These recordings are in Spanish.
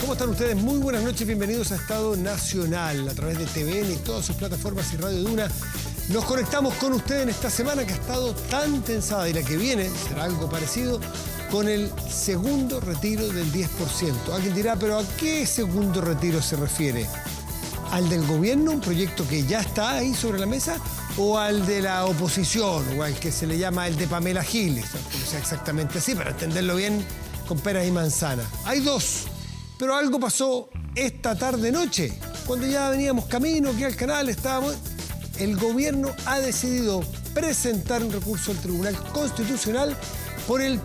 ¿Cómo están ustedes? Muy buenas noches, bienvenidos a Estado Nacional a través de TVN y todas sus plataformas y Radio Duna. Nos conectamos con ustedes en esta semana que ha estado tan tensada y la que viene será algo parecido con el segundo retiro del 10%. Alguien dirá, ¿pero a qué segundo retiro se refiere? ¿Al del gobierno, un proyecto que ya está ahí sobre la mesa? ¿O al de la oposición, o al que se le llama el de Pamela Giles? Que no sea exactamente así, para entenderlo bien con peras y manzanas. Hay dos, pero algo pasó esta tarde-noche, cuando ya veníamos camino aquí al canal, estábamos... El gobierno ha decidido presentar un recurso al Tribunal Constitucional por el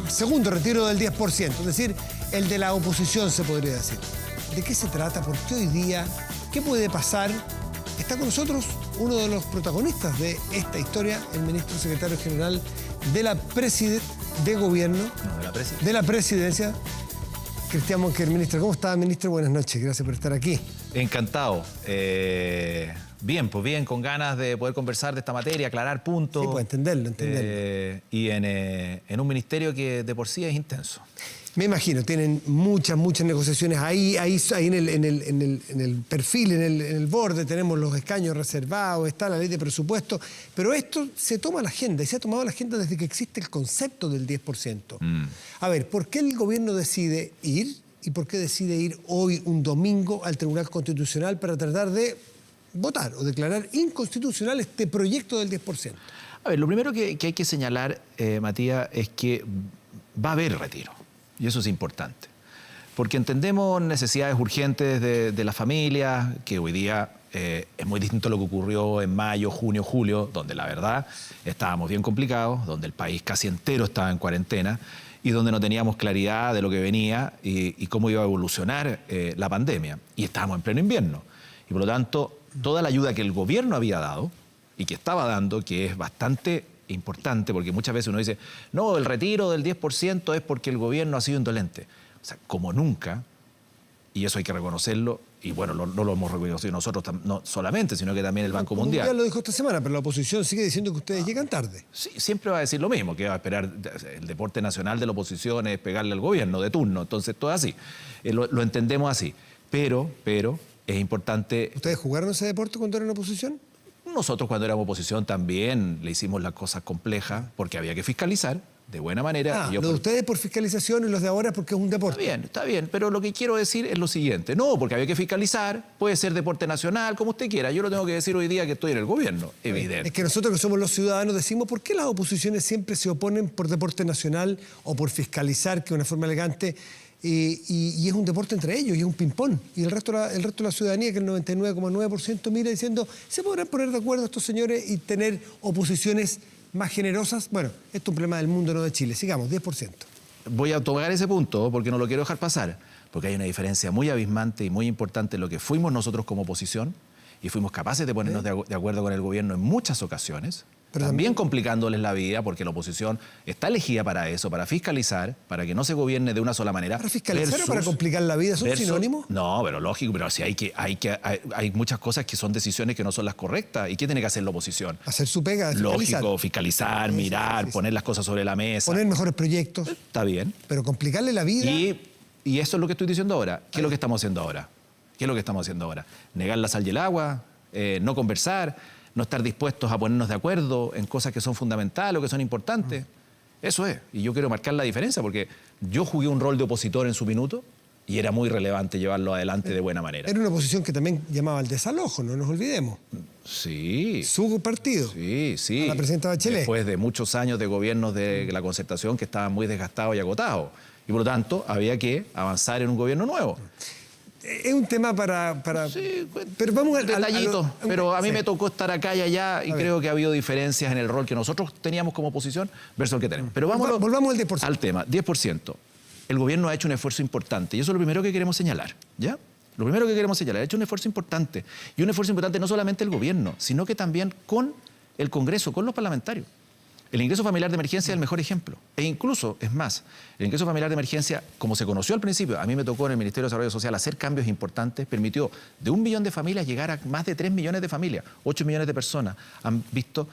segundo retiro del 10%, es decir, el de la oposición, se podría decir. ¿De qué se trata? ¿Por qué hoy día? ¿Qué puede pasar? Está con nosotros uno de los protagonistas de esta historia, el ministro secretario general de la de la presidencia, Cristian Monker. Ministro, ¿cómo está, ministro? Buenas noches, gracias por estar aquí. Encantado. Bien, pues bien, con ganas de poder conversar de esta materia, aclarar puntos. Sí, pues entenderlo. Y en un ministerio que de por sí es intenso. Me imagino, tienen muchas negociaciones. Ahí en el perfil, en el borde, tenemos los escaños reservados, está la ley de presupuesto, pero esto se toma la agenda, y se ha tomado la agenda desde que existe el concepto del 10%. A ver, ¿por qué el gobierno decide ir? ¿Y por qué decide ir hoy, un domingo, al Tribunal Constitucional para tratar de votar o declarar inconstitucional este proyecto del 10%? A ver, lo primero que hay que señalar, Matías, es que va a haber retiro. Y eso es importante. Porque entendemos necesidades urgentes de las familias, que hoy día es muy distinto a lo que ocurrió en mayo, junio, julio, donde la verdad estábamos bien complicados, donde el país casi entero estaba en cuarentena, y donde no teníamos claridad de lo que venía y cómo iba a evolucionar la pandemia. Y estábamos en pleno invierno. Y por lo tanto, toda la ayuda que el gobierno había dado y que estaba dando, que es bastante importante, porque muchas veces uno dice, no, el retiro del 10% es porque el gobierno ha sido indolente. O sea, como nunca, y eso hay que reconocerlo, y bueno, no lo hemos reconocido nosotros no solamente, sino que también el Banco Mundial. Ya lo dijo esta semana, pero la oposición sigue diciendo que ustedes llegan tarde. Sí, siempre va a decir lo mismo, que va a esperar el deporte nacional de la oposición es pegarle al gobierno de turno, entonces todo así. Lo entendemos así, pero es importante... ¿Ustedes jugaron ese deporte cuando eran oposición? Nosotros cuando éramos oposición también le hicimos las cosas complejas porque había que fiscalizar de buena manera. Lo de ustedes por fiscalización y los de ahora porque es un deporte. Está bien, pero lo que quiero decir es lo siguiente. No, porque había que fiscalizar, puede ser deporte nacional, como usted quiera. Yo lo tengo que decir hoy día que estoy en el gobierno, evidente. Es que nosotros que somos los ciudadanos decimos, ¿por qué las oposiciones siempre se oponen por deporte nacional o por fiscalizar, que es una forma elegante? Y es un deporte entre ellos, y es un ping-pong. Y el resto de la ciudadanía, que el 99,9%, mira diciendo, ¿se podrán poner de acuerdo estos señores y tener oposiciones más generosas? Bueno, esto es un problema del mundo, no de Chile. Sigamos, 10%. Voy a tocar ese punto porque no lo quiero dejar pasar, porque hay una diferencia muy abismante y muy importante en lo que fuimos nosotros como oposición, y fuimos capaces de ponernos de acuerdo con el gobierno en muchas ocasiones, pero también complicándoles la vida, porque la oposición está elegida para eso, para fiscalizar, para que no se gobierne de una sola manera. ¿Para fiscalizar o para complicar la vida? ¿Son sinónimos? No, pero lógico, pero sí hay muchas cosas que son decisiones que no son las correctas. ¿Y qué tiene que hacer la oposición? Hacer su pega, fiscalizar. Lógico, fiscalizar, mirar, poner las cosas sobre la mesa. Poner mejores proyectos. Está bien. Pero complicarle la vida... Y eso es lo que estoy diciendo ahora. ¿Qué es lo que estamos haciendo ahora? ¿Qué es lo que estamos haciendo ahora? Negar la sal y el agua, no conversar, no estar dispuestos a ponernos de acuerdo en cosas que son fundamentales o que son importantes. Eso es. Y yo quiero marcar la diferencia porque yo jugué un rol de opositor en su minuto y era muy relevante llevarlo adelante de buena manera. Era una oposición que también llamaba al desalojo, no nos olvidemos. Sí. Su partido. Sí. A la presidenta Bachelet. Después de muchos años de gobiernos de la Concertación que estaban muy desgastados y agotados. Y por lo tanto, había que avanzar en un gobierno nuevo. Es un tema para... Sí, pero vamos al detallito. Pero a mí me tocó estar acá y allá y creo que ha habido diferencias en el rol que nosotros teníamos como oposición versus el que tenemos. Pero volvamos al 10%. Al tema, 10%. El gobierno ha hecho un esfuerzo importante y eso es lo primero que queremos señalar, ¿ya? Lo primero que queremos señalar, ha hecho un esfuerzo importante. Y un esfuerzo importante no solamente el gobierno, sino que también con el Congreso, con los parlamentarios. El ingreso familiar de emergencia es el mejor ejemplo. E incluso, es más, el ingreso familiar de emergencia, como se conoció al principio, a mí me tocó en el Ministerio de Desarrollo Social hacer cambios importantes, permitió de 1 millón de familias llegar a más de 3 millones de familias. 8 millones de personas han visto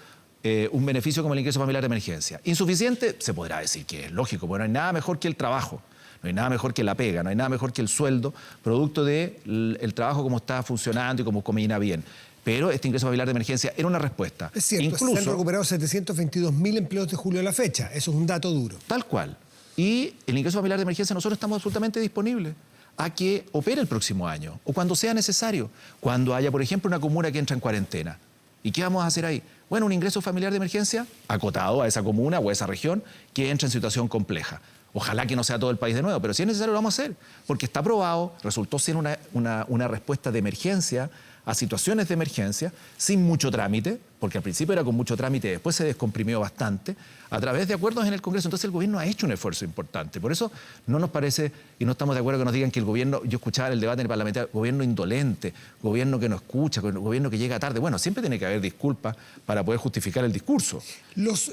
un beneficio como el ingreso familiar de emergencia. Insuficiente, se podrá decir que es lógico, porque no hay nada mejor que el trabajo. No hay nada mejor que la pega, no hay nada mejor que el sueldo, producto del trabajo como está funcionando y como combina bien. Pero este ingreso familiar de emergencia era una respuesta. Es cierto, incluso, se han recuperado 722.000 empleos de julio a la fecha. Eso es un dato duro. Tal cual. Y el ingreso familiar de emergencia nosotros estamos absolutamente disponibles a que opere el próximo año o cuando sea necesario. Cuando haya, por ejemplo, una comuna que entra en cuarentena. ¿Y qué vamos a hacer ahí? Bueno, un ingreso familiar de emergencia acotado a esa comuna o a esa región que entra en situación compleja. Ojalá que no sea todo el país de nuevo, pero si es necesario lo vamos a hacer, porque está probado, resultó ser una respuesta de emergencia a situaciones de emergencia, sin mucho trámite, porque al principio era con mucho trámite, después se descomprimió bastante, a través de acuerdos en el Congreso. Entonces el gobierno ha hecho un esfuerzo importante. Por eso no nos parece, y no estamos de acuerdo que nos digan que el gobierno, yo escuchaba el debate en el parlamentario, gobierno indolente, gobierno que no escucha, gobierno que llega tarde. Bueno, siempre tiene que haber disculpas para poder justificar el discurso.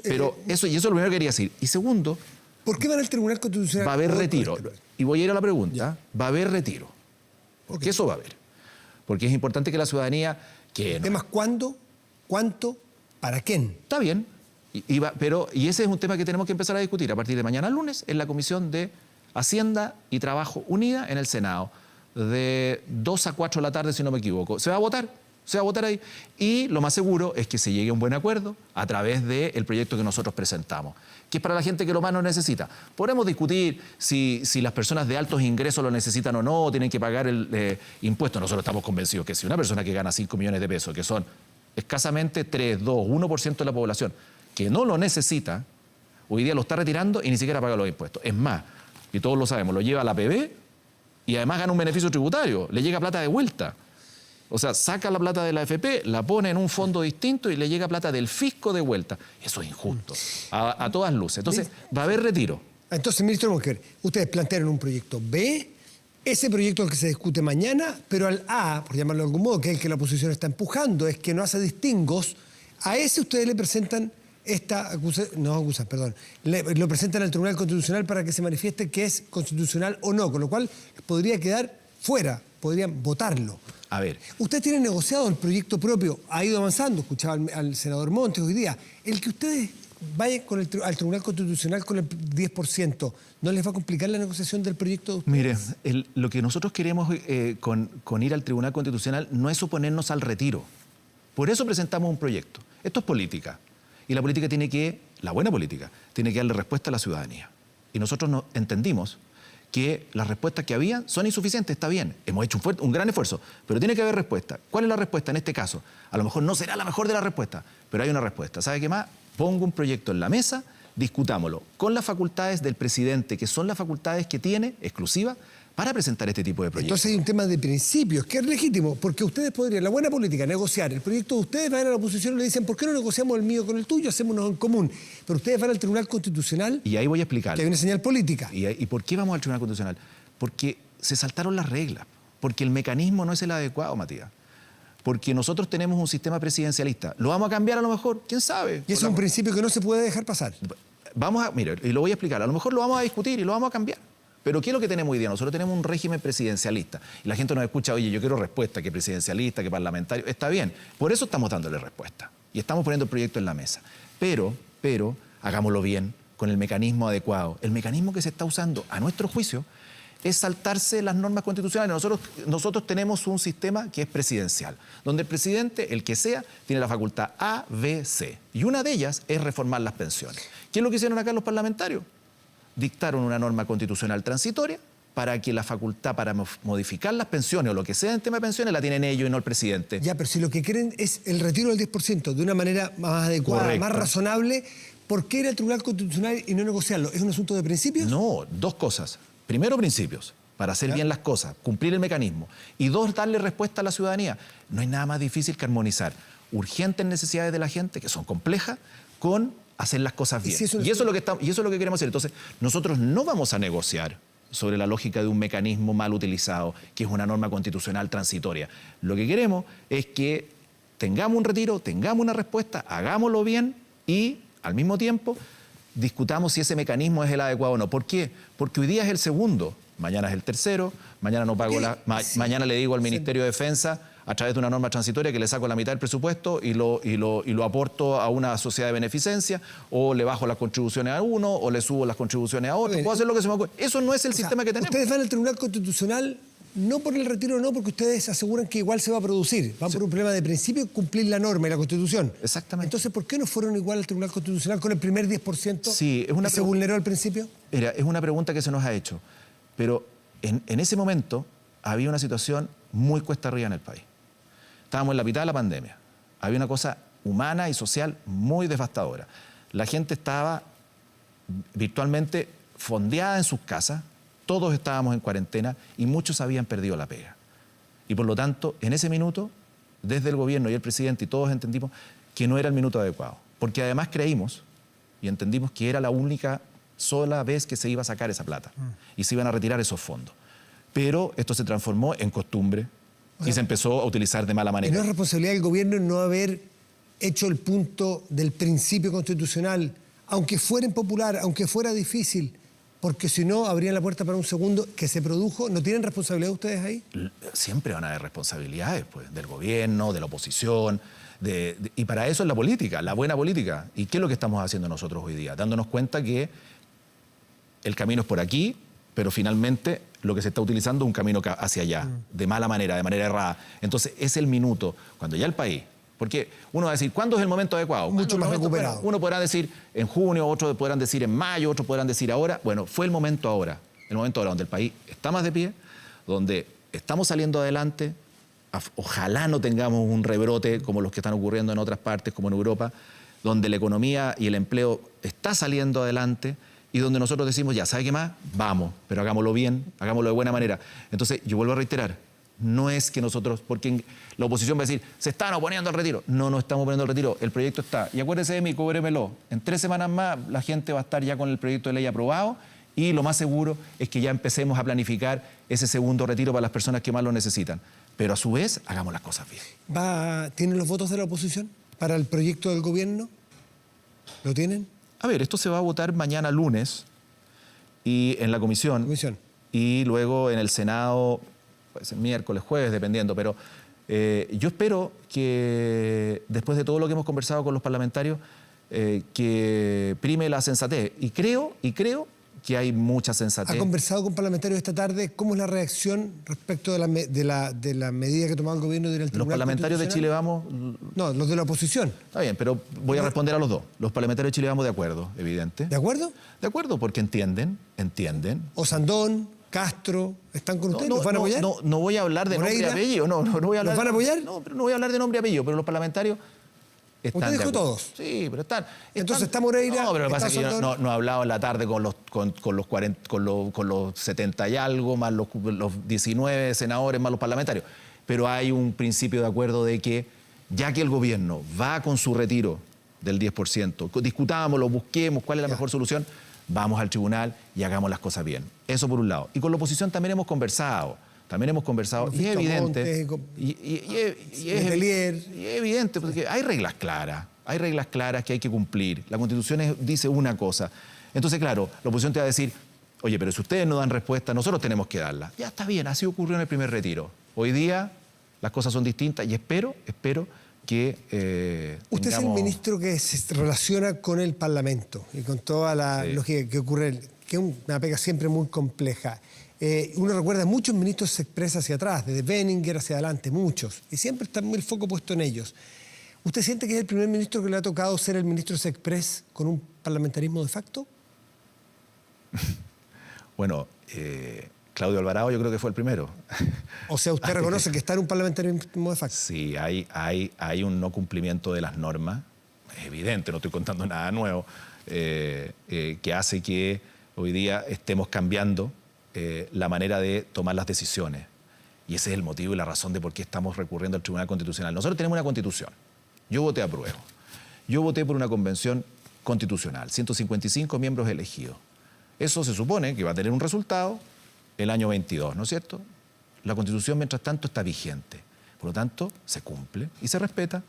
Pero eso es lo primero que quería decir. Y segundo, ¿por qué van al Tribunal Constitucional? Va a haber retiro. Y voy a ir a la pregunta. Ya. Va a haber retiro. Porque eso va a haber. Porque es importante que la ciudadanía... El tema es cuándo, cuánto, para quién. Está bien. Y ese es un tema que tenemos que empezar a discutir a partir de mañana lunes en la Comisión de Hacienda y Trabajo Unida en el Senado. De 2 a 4 de la tarde, si no me equivoco. Se va a votar. Se va a votar ahí. Y lo más seguro es que se llegue a un buen acuerdo a través del proyecto que nosotros presentamos, que es para la gente que lo más lo necesita. Podemos discutir si las personas de altos ingresos lo necesitan o no, tienen que pagar el impuesto. Nosotros estamos convencidos que si una persona que gana 5 millones de pesos, que son escasamente 3, 2, 1% de la población, que no lo necesita, hoy día lo está retirando y ni siquiera paga los impuestos. Es más, y todos lo sabemos, lo lleva a la APB y además gana un beneficio tributario, le llega plata de vuelta. O sea, saca la plata de la AFP, la pone en un fondo distinto y le llega plata del fisco de vuelta. Eso es injusto, a todas luces. Entonces, va a haber retiro. Entonces, ministro Monker, ustedes plantearon un proyecto B, ese proyecto es el que se discute mañana, pero al A, por llamarlo de algún modo, que es el que la oposición está empujando, es que no hace distingos, a ese ustedes le presentan lo presentan al Tribunal Constitucional para que se manifieste que es constitucional o no, con lo cual podría quedar fuera, podrían votarlo. A ver. Usted tiene negociado el proyecto propio, ha ido avanzando, escuchaba al senador Montes hoy día. El que ustedes vayan al Tribunal Constitucional con el 10%, ¿no les va a complicar la negociación del proyecto de ustedes? Mire, lo que nosotros queremos con ir al Tribunal Constitucional no es oponernos al retiro. Por eso presentamos un proyecto. Esto es política. Y la política la buena política, tiene que darle respuesta a la ciudadanía. Y nosotros entendimos que las respuestas que había son insuficientes, está bien, hemos hecho un gran esfuerzo, pero tiene que haber respuesta. ¿Cuál es la respuesta en este caso? A lo mejor no será la mejor de las respuestas, pero hay una respuesta. ¿Sabe qué más? Pongo un proyecto en la mesa, discutámoslo con las facultades del presidente, que son las facultades que tiene exclusivas para presentar este tipo de proyectos. Entonces hay un tema de principios, que es legítimo, porque ustedes podrían, la buena política, negociar el proyecto de ustedes, van a la oposición y le dicen, ¿por qué no negociamos el mío con el tuyo? Hacémonos en común. Pero ustedes van al Tribunal Constitucional. Y ahí voy a explicar. Que hay una señal política. ¿Y por qué vamos al Tribunal Constitucional? Porque se saltaron las reglas, porque el mecanismo no es el adecuado, Matías. Porque nosotros tenemos un sistema presidencialista. ¿Lo vamos a cambiar a lo mejor? ¿Quién sabe? Y eso es un principio que no se puede dejar pasar. Mire, y lo voy a explicar. A lo mejor lo vamos a discutir y lo vamos a cambiar. Pero ¿qué es lo que tenemos hoy día? Nosotros tenemos un régimen presidencialista. Y la gente nos escucha, oye, yo quiero respuesta, que presidencialista, que parlamentario. Está bien. Por eso estamos dándole respuesta. Y estamos poniendo el proyecto en la mesa. Pero, hagámoslo bien, con el mecanismo adecuado. El mecanismo que se está usando, a nuestro juicio, es saltarse las normas constitucionales. Nosotros tenemos un sistema que es presidencial, donde el presidente, el que sea, tiene la facultad A, B, C. Y una de ellas es reformar las pensiones. ¿Qué es lo que hicieron acá los parlamentarios? Dictaron una norma constitucional transitoria para que la facultad para modificar las pensiones o lo que sea en tema de pensiones la tienen ellos y no el presidente. Ya, pero si lo que quieren es el retiro del 10% de una manera más adecuada, correcto, más razonable, ¿por qué ir al Tribunal Constitucional y no negociarlo? ¿Es un asunto de principios? No, dos cosas. Primero, principios, para hacer bien las cosas, cumplir el mecanismo. Y dos, darle respuesta a la ciudadanía. No hay nada más difícil que armonizar urgentes necesidades de la gente, que son complejas, con hacer las cosas bien. Y eso es lo que queremos hacer. Entonces, nosotros no vamos a negociar sobre la lógica de un mecanismo mal utilizado, que es una norma constitucional transitoria. Lo que queremos es que tengamos un retiro, tengamos una respuesta, hagámoslo bien y, al mismo tiempo, discutamos si ese mecanismo es el adecuado o no. ¿Por qué? Porque hoy día es el segundo, mañana es el tercero, mañana no pago mañana le digo al Ministerio de Defensa, a través de una norma transitoria que le saco la mitad del presupuesto y lo aporto a una sociedad de beneficencia, o le bajo las contribuciones a uno, o le subo las contribuciones a otro. Puedo hacer lo que se me ocurre. Eso no es el sistema que tenemos. Ustedes van al Tribunal Constitucional no por el retiro, no, porque ustedes aseguran que igual se va a producir. Van por un problema de principio, cumplir la norma y la Constitución. Exactamente. Entonces, ¿por qué no fueron igual al Tribunal Constitucional con el primer 10% sí, que se vulneró al principio? Mira, es una pregunta que se nos ha hecho, pero en ese momento había una situación muy cuesta arriba en el país. Estábamos en la mitad de la pandemia. Había una cosa humana y social muy devastadora. La gente estaba virtualmente fondeada en sus casas, todos estábamos en cuarentena y muchos habían perdido la pega. Y por lo tanto, en ese minuto, desde el gobierno y el presidente y todos entendimos que no era el minuto adecuado. Porque además creímos y entendimos que era la única sola vez que se iba a sacar esa plata y se iban a retirar esos fondos. Pero esto se transformó en costumbre y se empezó a utilizar de mala manera. ¿Y no es responsabilidad del gobierno no haber hecho el punto del principio constitucional, aunque fuera impopular, aunque fuera difícil? Porque si no, abrían la puerta para un segundo que se produjo. ¿No tienen responsabilidad ustedes ahí? Siempre van a haber responsabilidades, pues, del gobierno, de la oposición, y para eso es la política, la buena política. ¿Y qué es lo que estamos haciendo nosotros hoy día? Dándonos cuenta que el camino es por aquí, pero finalmente lo que se está utilizando es un camino hacia allá, de mala manera, de manera errada. Entonces es el minuto, cuando ya el país... Porque uno va a decir, ¿cuándo es el momento adecuado? Mucho más recuperado. Bueno, uno podrá decir en junio, otros podrán decir en mayo, otros podrán decir ahora. Bueno, fue el momento ahora donde el país está más de pie, donde estamos saliendo adelante. Ojalá no tengamos un rebrote como los que están ocurriendo en otras partes, como en Europa, donde la economía y el empleo está saliendo adelante y donde nosotros decimos, ya, ¿sabe qué más? Vamos, pero hagámoslo bien, hagámoslo de buena manera. Entonces, yo vuelvo a reiterar, no es que nosotros, porque la oposición va a decir, se están oponiendo al retiro. No, no estamos oponiendo al retiro, el proyecto está. Y acuérdese de mí, cóbremelo. En 3 semanas más la gente va a estar ya con el proyecto de ley aprobado y lo más seguro es que ya empecemos a planificar ese segundo retiro para las personas que más lo necesitan. Pero a su vez, hagamos las cosas bien. ¿Tienen los votos de la oposición para el proyecto del gobierno? ¿Lo tienen? A ver, esto se va a votar mañana lunes y en la comisión. Y luego en el Senado... puede ser miércoles, jueves, dependiendo, pero yo espero que después de todo lo que hemos conversado con los parlamentarios, que prime la sensatez. Y creo que hay mucha sensatez. ¿Ha conversado con parlamentarios esta tarde? ¿Cómo es la reacción respecto de la medida que ha tomado el gobierno de ir al Tribunal Los parlamentarios de Chile Vamos... No, los de la oposición. Está bien, pero voy a responder a los dos. Los parlamentarios de Chile Vamos de acuerdo, evidente. ¿De acuerdo? De acuerdo, porque entienden. Osandón, Castro, ¿están con ustedes? ¿Los van a apoyar? No voy a hablar de nombre y apellido. No voy a hablar. ¿Los van a apoyar? No, pero no voy a hablar de nombre y apellido, pero los parlamentarios están. ¿Usted dijo todos? Sí, pero están. Entonces está Moreira. No, pero lo que pasa es que yo no he hablado en la tarde con los 70 y algo, más los 19 senadores, más los parlamentarios. Pero hay un principio de acuerdo de que, ya que el gobierno va con su retiro del 10%, discutámoslo, busquemos cuál es la mejor solución, vamos al tribunal y hagamos las cosas bien. Eso por un lado. Y con la oposición también hemos conversado. Y es evidente. Y es evidente, porque hay reglas claras que hay que cumplir. La Constitución dice una cosa. Entonces, claro, la oposición te va a decir, oye, pero si ustedes no dan respuesta, nosotros tenemos que darla. Ya está bien, así ocurrió en el primer retiro. Hoy día las cosas son distintas y espero que Usted es el ministro que se relaciona con el Parlamento y con toda la lógica que ocurre, que es una pega siempre muy compleja. Uno recuerda, muchos ministros se expresan hacia atrás, desde Benninger hacia adelante, muchos, y siempre está el foco puesto en ellos. ¿Usted siente que es el primer ministro que le ha tocado ser el ministro Sexpress con un parlamentarismo de facto? Bueno, Claudio Alvarado yo creo que fue el primero. O sea, ¿usted reconoce que está en un parlamentarismo de facto? Sí, hay un no cumplimiento de las normas, es evidente, no estoy contando nada nuevo, que hace que hoy día estemos cambiando la manera de tomar las decisiones. Y ese es el motivo y la razón de por qué estamos recurriendo al Tribunal Constitucional. Nosotros tenemos una Constitución. Yo voté a prueba. Yo voté por una convención constitucional, 155 miembros elegidos. Eso se supone que va a tener un resultado el año 22, ¿no es cierto? La Constitución, mientras tanto, está vigente. Por lo tanto, se cumple y se respeta.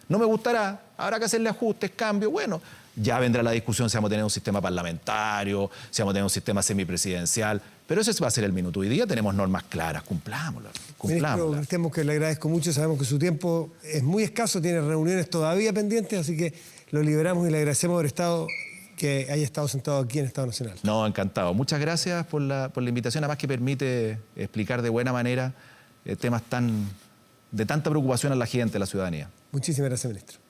No me gustará, habrá que hacerle ajustes, cambios, bueno, ya vendrá la discusión si vamos a tener un sistema parlamentario, si vamos a tener un sistema semipresidencial, pero ese va a ser el minuto. Hoy día tenemos normas claras, cumplámoslas. Ministro Cristian Mosquera, le agradezco mucho, sabemos que su tiempo es muy escaso, tiene reuniones todavía pendientes, así que lo liberamos y le agradecemos que haya estado sentado aquí en Estado Nacional. No, encantado. Muchas gracias por la invitación, además que permite explicar de buena manera temas de tanta preocupación a la gente, a la ciudadanía. Muchísimas gracias, ministro.